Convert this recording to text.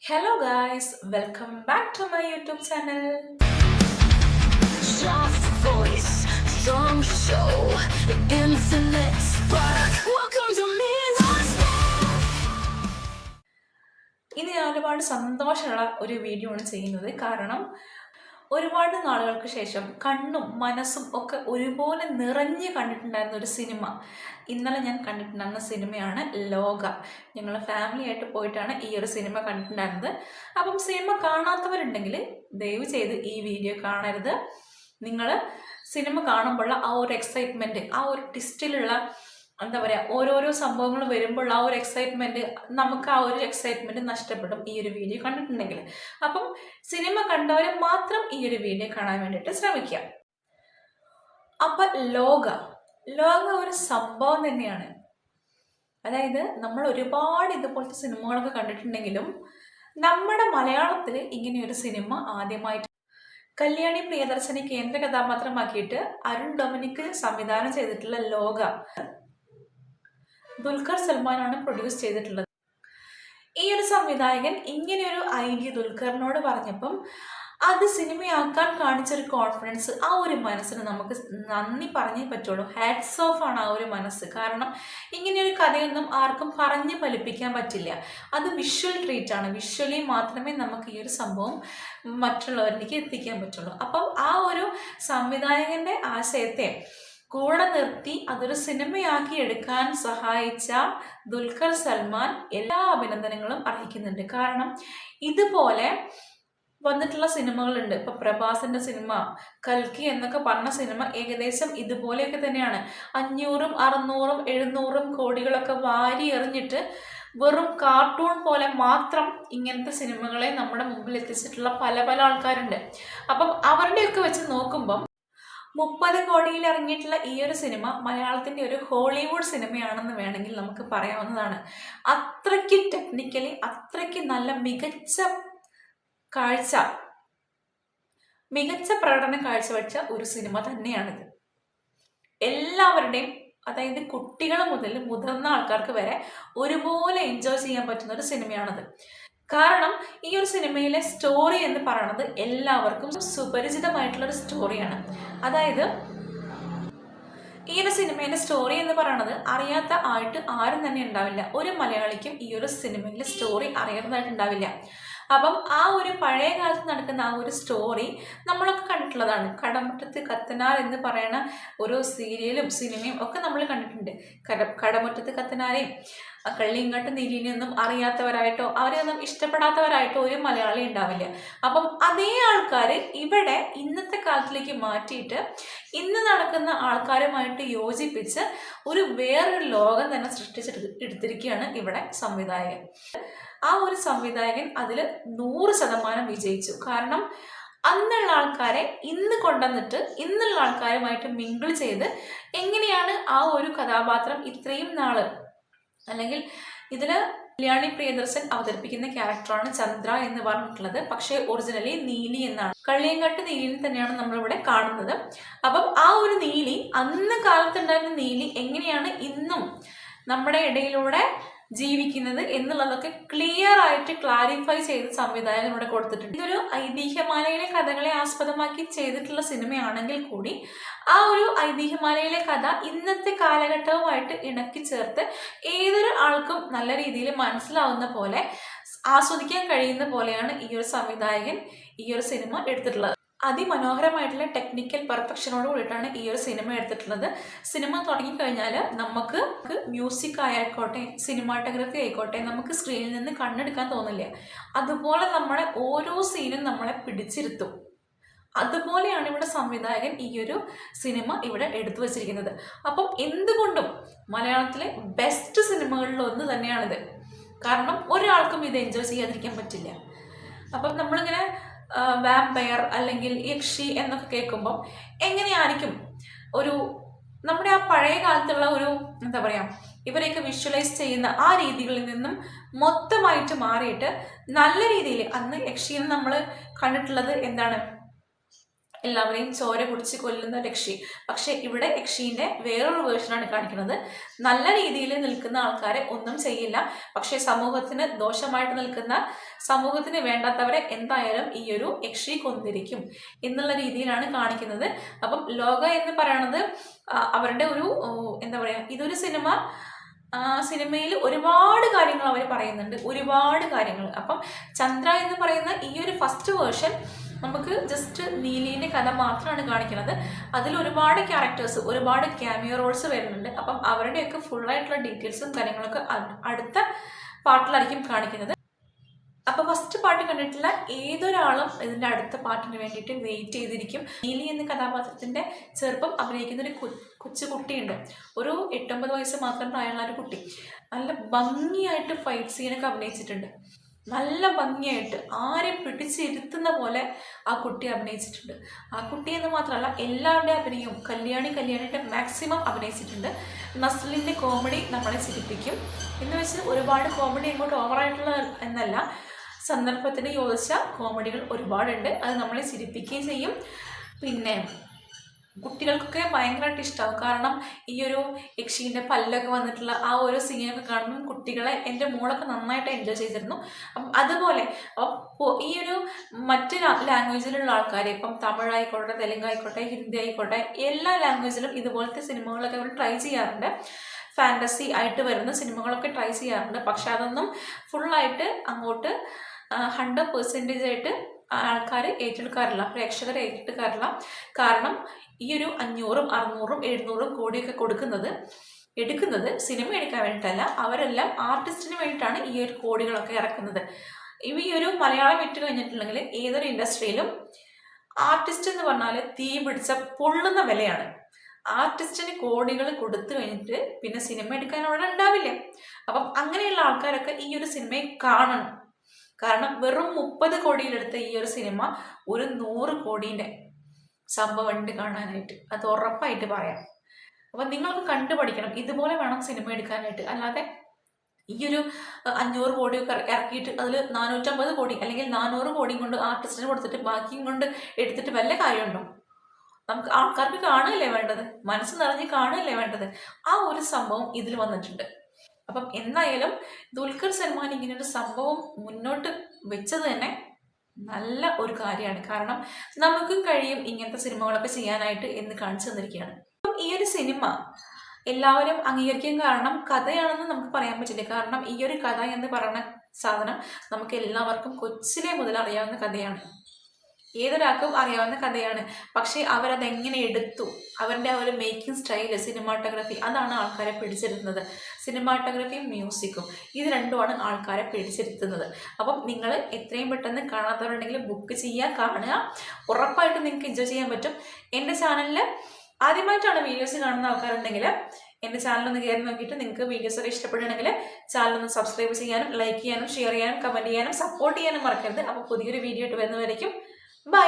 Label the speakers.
Speaker 1: Hello guys, welcome back to my YouTube channel.
Speaker 2: Soft voice, song show, infinite spark. Welcome to Midnight Spark.
Speaker 1: ഇന്ന് ഞാൻ ഒരുപാട് സന്തോഷമുള്ള ഒരു video ആണ് ചെയ്യുന്നത്. കാരണം ഒരുപാട് നാളുകൾക്ക് ശേഷം കണ്ണും മനസ്സും ഒക്കെ ഒരുപോലെ നിറഞ്ഞ് കണ്ടിട്ടുണ്ടായിരുന്ന ഒരു സിനിമ ഇന്നലെ ഞാൻ കണ്ടിട്ടുണ്ടായിരുന്ന സിനിമയാണ് ലോക. ഞങ്ങൾ ഫാമിലി ആയിട്ട് പോയിട്ടാണ് ഈ ഒരു സിനിമ കണ്ടിട്ടുണ്ടായിരുന്നത്. അപ്പം സിനിമ കാണാത്തവരുണ്ടെങ്കിൽ ദയവ് ചെയ്ത് ഈ വീഡിയോ കാണരുത്. നിങ്ങൾ സിനിമ കാണുമ്പോഴുള്ള ആ ഒരു എക്സൈറ്റ്മെൻറ്റ്, ആ ഒരു ട്വിസ്റ്റിലുള്ള എന്താ പറയുക, ഓരോരോ സംഭവങ്ങൾ വരുമ്പോൾ ആ ഒരു എക്സൈറ്റ്മെൻറ്റ്, നമുക്ക് ആ ഒരു എക്സൈറ്റ്മെൻറ്റ് നഷ്ടപ്പെടും ഈ ഒരു വീഡിയോ കണ്ടിട്ടുണ്ടെങ്കിൽ. അപ്പം സിനിമ കണ്ടവരെ മാത്രം ഈ ഒരു വീഡിയോ കാണാൻ വേണ്ടിയിട്ട് ശ്രമിക്കുക. അപ്പം ലോക ഒരു സംഭവം തന്നെയാണ്. അതായത് നമ്മൾ ഒരുപാട് ഇതുപോലത്തെ സിനിമകളൊക്കെ കണ്ടിട്ടുണ്ടെങ്കിലും നമ്മുടെ മലയാളത്തിൽ ഇങ്ങനെയൊരു സിനിമ ആദ്യമായിട്ട് കല്യാണി പ്രിയദർശനെ കേന്ദ്ര കഥാപാത്രമാക്കിയിട്ട് അരുൺ ഡൊമിനിക് സംവിധാനം ചെയ്തിട്ടുള്ള ലോക ദുൽഖർ സൽമാനാണ് പ്രൊഡ്യൂസ് ചെയ്തിട്ടുള്ളത്. ഈ ഒരു സംവിധായകൻ ഇങ്ങനെയൊരു ഐഡിയ ദുൽഖറിനോട് പറഞ്ഞപ്പം അത് സിനിമയാക്കാൻ കാണിച്ചൊരു കോൺഫിഡൻസ്, ആ ഒരു മനസ്സിന് നമുക്ക് നന്ദി പറഞ്ഞേ പറ്റുള്ളൂ. ഹാറ്റ്സ് ഓഫ് ആണ് ആ ഒരു മനസ്സ്. കാരണം ഇങ്ങനെയൊരു കഥയൊന്നും ആർക്കും പറഞ്ഞ് ഫലിപ്പിക്കാൻ പറ്റില്ല. അത് വിഷ്വൽ ട്രീറ്റ് ആണ്. വിഷ്വലി മാത്രമേ നമുക്ക് ഈ ഒരു സംഭവം മറ്റുള്ളവരിലേക്ക് എത്തിക്കാൻ പറ്റുള്ളൂ. അപ്പം ആ ഒരു സംവിധായകന്റെ ആശയത്തെ കൂടെ നിർത്തി അതൊരു സിനിമയാക്കി എടുക്കാൻ സഹായിച്ച ദുൽഖർ സൽമാൻ എല്ലാ അഭിനന്ദനങ്ങളും അർഹിക്കുന്നുണ്ട്. കാരണം ഇതുപോലെ വന്നിട്ടുള്ള സിനിമകളുണ്ട്. ഇപ്പൊ പ്രഭാസിന്റെ സിനിമ, കൽക്കി എന്നൊക്കെ പറഞ്ഞ സിനിമ ഏകദേശം ഇതുപോലെയൊക്കെ തന്നെയാണ്. 500, 600, 700 കോടികളൊക്കെ വാരി എറിഞ്ഞിട്ട് വെറും കാർട്ടൂൺ പോലെ മാത്രം ഇങ്ങനത്തെ സിനിമകളെ നമ്മുടെ മുമ്പിൽ എത്തിച്ചിട്ടുള്ള പല പല ആൾക്കാരുണ്ട്. അപ്പം അവരുടെയൊക്കെ വെച്ച് നോക്കുമ്പം 30 കോടിയിൽ ഇറങ്ങിയിട്ടുള്ള ഈ ഒരു സിനിമ മലയാളത്തിൻ്റെ ഒരു ഹോളിവുഡ് സിനിമയാണെന്ന് വേണമെങ്കിൽ നമുക്ക് പറയാവുന്നതാണ്. അത്രയ്ക്ക് ടെക്നിക്കലി അത്രയ്ക്ക് നല്ല മികച്ച പ്രകടനം കാഴ്ചവെച്ച ഒരു സിനിമ തന്നെയാണിത്. എല്ലാവരുടെയും, അതായത് കുട്ടികൾ മുതൽ മുതിർന്ന ആൾക്കാർക്ക് വരെ ഒരുപോലെ എൻജോയ് ചെയ്യാൻ പറ്റുന്ന ഒരു സിനിമയാണിത്. കാരണം ഈ ഒരു സിനിമയിലെ സ്റ്റോറി എന്ന് പറയുന്നത് എല്ലാവർക്കും സുപരിചിതമായിട്ടുള്ള ഒരു സ്റ്റോറിയാണ്. അതായത് ഈ ഒരു സിനിമയിലെ സ്റ്റോറി എന്ന് പറയുന്നത് അറിയാത്ത ആയിട്ട് ആരും തന്നെ ഉണ്ടാവില്ല. ഒരു മലയാളിക്കും ഈ ഒരു സിനിമയിലെ സ്റ്റോറി അറിയാത്തതായിട്ടുണ്ടാവില്ല. അപ്പം ആ ഒരു പഴയ കാലത്ത് നടക്കുന്ന ആ ഒരു സ്റ്റോറി നമ്മളൊക്കെ കണ്ടിട്ടുള്ളതാണ്. കടമുറ്റത്ത് കത്തനാർ എന്ന് പറയുന്ന ഒരു സീരിയലും സിനിമയും ഒക്കെ നമ്മൾ കണ്ടിട്ടുണ്ട്. കടമുറ്റത്ത് കത്തനാരെയും കള്ളിയങ്കാട്ട് നീലിനെയൊന്നും അറിയാത്തവരായിട്ടോ അവരെയൊന്നും ഇഷ്ടപ്പെടാത്തവരായിട്ടോ ഒരു മലയാളി ഉണ്ടാവില്ല. അപ്പം അതേ ആൾക്കാർ ഇവിടെ ഇന്നത്തെ കാലത്തിലേക്ക് മാറ്റിയിട്ട് ഇന്ന് നടക്കുന്ന ആൾക്കാരുമായിട്ട് യോജിപ്പിച്ച് ഒരു വേറൊരു ലോകം തന്നെ എടുത്തിരിക്കുകയാണ് ഇവിടെ സംവിധായകൻ. ആ ഒരു സംവിധായകൻ അതിൽ 100% വിജയിച്ചു. കാരണം അന്നുള്ള ആൾക്കാരെ ഇന്ന് കൊണ്ടുവന്നിട്ട് ഇന്നുള്ള ആൾക്കാരുമായിട്ട് മിങ്കിൾ ചെയ്ത് എങ്ങനെയാണ് ആ ഒരു കഥാപാത്രം ഇത്രയും നാള്, അല്ലെങ്കിൽ ഇതില് കല്യാണി പ്രിയദർശൻ അവതരിപ്പിക്കുന്ന ക്യാരക്ടറാണ് ചന്ദ്ര എന്ന് പറഞ്ഞിട്ടുള്ളത്. പക്ഷേ ഒറിജിനലി നീലി എന്നാണ്. കള്ളിയങ്കാട്ട് നീലിനെ തന്നെയാണ് നമ്മളിവിടെ കാണുന്നത്. അപ്പം ആ ഒരു നീലി, അന്ന് കാലത്തുണ്ടായിരുന്ന നീലി എങ്ങനെയാണ് ഇന്നും നമ്മുടെ ഇടയിലൂടെ ജീവിക്കുന്നത് എന്നുള്ളതൊക്കെ ക്ലിയർ ആയിട്ട് ക്ലാരിഫൈ ചെയ്ത് സംവിധായകനോട് കൊടുത്തിട്ടുണ്ട്. ഇതൊരു ഐതിഹ്യമാലയിലെ കഥകളെ ആസ്പദമാക്കി ചെയ്തിട്ടുള്ള സിനിമയാണെങ്കിൽ കൂടി ആ ഒരു ഐതിഹ്യമാലയിലെ കഥ ഇന്നത്തെ കാലഘട്ടവുമായിട്ട് ഇണക്കി ചേർത്ത് ഏതൊരു ആൾക്കും നല്ല രീതിയിൽ മനസ്സിലാവുന്ന പോലെ ആസ്വദിക്കാൻ കഴിയുന്ന പോലെയാണ് ഈ ഒരു സംവിധായകൻ ഈ ഒരു സിനിമ എടുത്തിട്ടുള്ളത്. അതിമനോഹരമായിട്ടുള്ള ടെക്നിക്കൽ പെർഫെക്ഷനോട് കൂടിയിട്ടാണ് ഈ ഒരു സിനിമ എടുത്തിട്ടുള്ളത്. സിനിമ തുടങ്ങിക്കഴിഞ്ഞാൽ നമുക്ക് മ്യൂസിക് ആയിക്കോട്ടെ, സിനിമാറ്റോഗ്രഫി ആയിക്കോട്ടെ, നമുക്ക് സ്ക്രീനിൽ നിന്ന് കണ്ണെടുക്കാൻ തോന്നില്ല. അതുപോലെ നമ്മുടെ ഓരോ സീനും നമ്മളെ പിടിച്ചിരുത്തും. അതുപോലെയാണ് ഇവിടെ സംവിധായകൻ ഈ ഒരു സിനിമ ഇവിടെ എടുത്തു വച്ചിരിക്കുന്നത്. അപ്പം എന്തുകൊണ്ടും മലയാളത്തിലെ ബെസ്റ്റ് സിനിമകളിൽ ഒന്ന് തന്നെയാണിത്. കാരണം ഒരാൾക്കും ഇത് എൻജോയ് ചെയ്യാതിരിക്കാൻ പറ്റില്ല. അപ്പം നമ്മളിങ്ങനെ വാമ്പയർ അല്ലെങ്കിൽ യക്ഷി എന്നൊക്കെ കേൾക്കുമ്പോൾ എങ്ങനെയായിരിക്കും ഒരു നമ്മുടെ ആ പഴയ കാലത്തുള്ള ഒരു എന്താ പറയുക, ഇവരെയൊക്കെ വിഷ്വലൈസ് ചെയ്യുന്ന ആ രീതികളിൽ നിന്നും മൊത്തമായിട്ട് മാറിയിട്ട് നല്ല രീതിയിൽ, അന്ന് യക്ഷിയിൽ നമ്മൾ കണ്ടിട്ടുള്ളത് എന്താണ്, എല്ലാവരെയും ചോര കുടിച്ച് കൊല്ലുന്ന ഒരു യക്ഷി. പക്ഷെ ഇവിടെ യക്ഷീൻ്റെ വേറൊരു വേർഷനാണ് കാണിക്കുന്നത്. നല്ല രീതിയിൽ നിൽക്കുന്ന ആൾക്കാരെ ഒന്നും ചെയ്യില്ല, പക്ഷെ സമൂഹത്തിന് ദോഷമായിട്ട് നിൽക്കുന്ന, സമൂഹത്തിന് വേണ്ടാത്തവരെ എന്തായാലും ഈ ഒരു യക്ഷി കൊന്നിരിക്കും എന്നുള്ള രീതിയിലാണ് കാണിക്കുന്നത്. അപ്പം ലോക എന്ന് പറയുന്നത് അവരുടെ ഒരു എന്താ പറയുക, ഇതൊരു സിനിമയിൽ ഒരുപാട് കാര്യങ്ങൾ അവർ പറയുന്നുണ്ട്, ഒരുപാട് കാര്യങ്ങൾ. അപ്പം ചന്ദ്ര എന്ന് പറയുന്ന ഈ ഒരു ഫസ്റ്റ് വേർഷൻ നമുക്ക് ജസ്റ്റ് നീലിൻ്റെ കഥ മാത്രമാണ് കാണിക്കുന്നത്. അതിൽ ഒരുപാട് ക്യാരക്ടേഴ്സ്, ഒരുപാട് ക്യാമിയോ റോൾസ് വരുന്നുണ്ട്. അപ്പം അവരുടെയൊക്കെ ഫുള്ളായിട്ടുള്ള ഡീറ്റെയിൽസും കാര്യങ്ങളൊക്കെ അടുത്ത പാർട്ടിലായിരിക്കും കാണിക്കുന്നത്. അപ്പോൾ ഫസ്റ്റ് പാർട്ട് കണ്ടിട്ടുള്ള ഏതൊരാളും ഇതിൻ്റെ അടുത്ത പാർട്ടിന് വേണ്ടിയിട്ട് വെയിറ്റ് ചെയ്തിരിക്കും. നീലി എന്ന കഥാപാത്രത്തിൻ്റെ ചെറുപ്പം അഭിനയിക്കുന്ന ഒരു കൊച്ചു കുട്ടിയുണ്ട്. ഒരു 8-9 വയസ്സ് മാത്രം പ്രായമുള്ള ഒരു കുട്ടി. നല്ല ഭംഗിയായിട്ട് ഫൈറ്റ് സീനൊക്കെ അഭിനയിച്ചിട്ടുണ്ട്. നല്ല ഭംഗിയായിട്ട് ആരെ പിടിച്ചിരുത്തുന്ന പോലെ ആ കുട്ടി അഭിനയിച്ചിട്ടുണ്ട്. ആ കുട്ടി എന്ന് മാത്രമല്ല, എല്ലാവരുടെയും അഭിനയവും കല്യാണിയുടെ മാക്സിമം അഭിനയിച്ചിട്ടുണ്ട്. നസ്ലിൻ്റെ കോമഡി നമ്മളെ ചിരിപ്പിക്കും എന്ന് വെച്ച് ഒരുപാട് കോമഡി ഇങ്ങോട്ട് ഓവറായിട്ടുള്ള എന്നല്ല, സന്ദർഭത്തിന് യോജിച്ച കോമഡികൾ ഒരുപാടുണ്ട്. അത് നമ്മളെ ചിരിപ്പിക്കുകയും ചെയ്യും. പിന്നെ കുട്ടികൾക്കൊക്കെ ഭയങ്കരമായിട്ട് ഇഷ്ടമാവും. കാരണം ഈ ഒരു യക്ഷീൻ്റെ പല്ലൊക്കെ വന്നിട്ടുള്ള ആ ഒരു സീനൊക്കെ കാണുമ്പം കുട്ടികളെ, എൻ്റെ മോളൊക്കെ നന്നായിട്ട് എൻജോയ് ചെയ്തിരുന്നു. അപ്പം അതുപോലെ ഈ ഒരു മറ്റ് ലാംഗ്വേജിലുള്ള ആൾക്കാർ, ഇപ്പം തമിഴായിക്കോട്ടെ, തെലുങ്കായിക്കോട്ടെ, ഹിന്ദി ആയിക്കോട്ടെ, എല്ലാ ലാംഗ്വേജിലും ഇതുപോലത്തെ സിനിമകളൊക്കെ അവർ ട്രൈ ചെയ്യാറുണ്ട്. ഫാൻറ്റസി ആയിട്ട് വരുന്ന സിനിമകളൊക്കെ ട്രൈ ചെയ്യാറുണ്ട്. പക്ഷെ അതൊന്നും ഫുള്ളായിട്ട് അങ്ങോട്ട് 100% ആയിട്ട് ആൾക്കാർ ഏറ്റെടുക്കാറില്ല, പ്രേക്ഷകർ ഏറ്റെടുക്കാറില്ല. കാരണം ഈ ഒരു 500, 600, 700 കോടിയൊക്കെ എടുക്കുന്നത് സിനിമ എടുക്കാൻ വേണ്ടിയിട്ടല്ല, അവരെല്ലാം ആർട്ടിസ്റ്റിന് വേണ്ടിയിട്ടാണ് ഈ ഒരു കോടികളൊക്കെ ഇറക്കുന്നത്. ഈ ഒരു മലയാളം വിട്ട് കഴിഞ്ഞിട്ടുണ്ടെങ്കിൽ ഏതൊരു ഇൻഡസ്ട്രിയിലും ആർട്ടിസ്റ്റ് എന്ന് പറഞ്ഞാൽ തീ പിടിച്ച പൊള്ളുന്ന വിലയാണ്. ആർട്ടിസ്റ്റിന് കോടികൾ കൊടുത്തു കഴിഞ്ഞിട്ട് പിന്നെ സിനിമ എടുക്കാൻ അവിടെ ഉണ്ടാവില്ല. അപ്പം അങ്ങനെയുള്ള ആൾക്കാരൊക്കെ ഈ ഒരു സിനിമയെ കാണണം. കാരണം വെറും 30 കോടിയിലെടുത്ത ഈ ഒരു സിനിമ ഒരു 100 കോടീൻ്റെ സംഭവം ഉണ്ട് കാണാനായിട്ട്, അത് ഉറപ്പായിട്ട് പറയാം. അപ്പം നിങ്ങൾക്ക് കണ്ടുപഠിക്കണം, ഇതുപോലെ വേണം സിനിമ എടുക്കാനായിട്ട്. അല്ലാതെ ഈ ഒരു 500 കോടിയൊക്കെ ഇറക്കിയിട്ട് അതിൽ 450 കോടി അല്ലെങ്കിൽ 400 കോടിയും കൊണ്ട് ആർട്ടിസ്റ്റിന് കൊടുത്തിട്ട് ബാക്കിയും കൊണ്ട് എടുത്തിട്ട് വല്ല കാര്യമുണ്ടോ? നമുക്ക് ആൾക്കാർക്ക് കാണുകയല്ലേ വേണ്ടത്, മനസ്സ് നിറഞ്ഞ് കാണുകയല്ലേ വേണ്ടത്. ആ ഒരു സംഭവം ഇതിൽ വന്നിട്ടുണ്ട്. അപ്പം എന്തായാലും ദുൽഖർ സൽമാൻ ഇങ്ങനൊരു സംഭവം മുന്നോട്ട് വെച്ചത് തന്നെ നല്ല ഒരു കാര്യമാണ്. കാരണം നമുക്കും കഴിയും ഇങ്ങനത്തെ സിനിമകളൊക്കെ ചെയ്യാനായിട്ട് എന്ന് കാണിച്ചു തന്നിരിക്കുകയാണ്. അപ്പം ഈ ഒരു സിനിമ എല്ലാവരും അംഗീകരിക്കാൻ കാരണം കഥയാണെന്ന് നമുക്ക് പറയാൻ പറ്റില്ല. കാരണം ഈ ഒരു കഥ എന്ന് പറയുന്ന സാധനം നമുക്ക് എല്ലാവർക്കും കൊച്ചിലെ മുതൽ അറിയാവുന്ന കഥയാണ്, ഏതൊരാൾക്കും അറിയാവുന്ന കഥയാണ്. പക്ഷേ അവരതെങ്ങനെ എടുത്തു, അവരുടെ ആ ഒരു മേക്കിംഗ് സ്റ്റൈല്, സിനിമാട്ടോഗ്രാഫി, അതാണ് ആൾക്കാരെ പിടിച്ചിരുത്തുന്നത്. സിനിമാട്ടോഗ്രാഫിയും മ്യൂസിക്കും ഇത് രണ്ടുമാണ് ആൾക്കാരെ പിടിച്ചിരുത്തുന്നത്. അപ്പം നിങ്ങൾ എത്രയും പെട്ടെന്ന് കാണാത്തവരുണ്ടെങ്കിൽ ബുക്ക് ചെയ്യുക, കാണുക. ഉറപ്പായിട്ടും നിങ്ങൾക്ക് എൻജോയ് ചെയ്യാൻ പറ്റും. എൻ്റെ ചാനലിൽ ആദ്യമായിട്ടാണ് വീഡിയോസ് കാണുന്ന ആൾക്കാരുണ്ടെങ്കിൽ എൻ്റെ ചാനലൊന്ന് കയറി നോക്കിയിട്ട് നിങ്ങൾക്ക് വീഡിയോസൊക്കെ ഇഷ്ടപ്പെടുകയാണെങ്കിൽ ചാനലൊന്ന് സബ്സ്ക്രൈബ് ചെയ്യാനും, ലൈക്ക് ചെയ്യാനും, ഷെയർ ചെയ്യാനും, കമൻറ്റ് ചെയ്യാനും, സപ്പോർട്ട് ചെയ്യാനും മറക്കരുത്. അപ്പോൾ പുതിയൊരു വീഡിയോ ആയിട്ട് വരുന്നവരേക്കും ബൈ.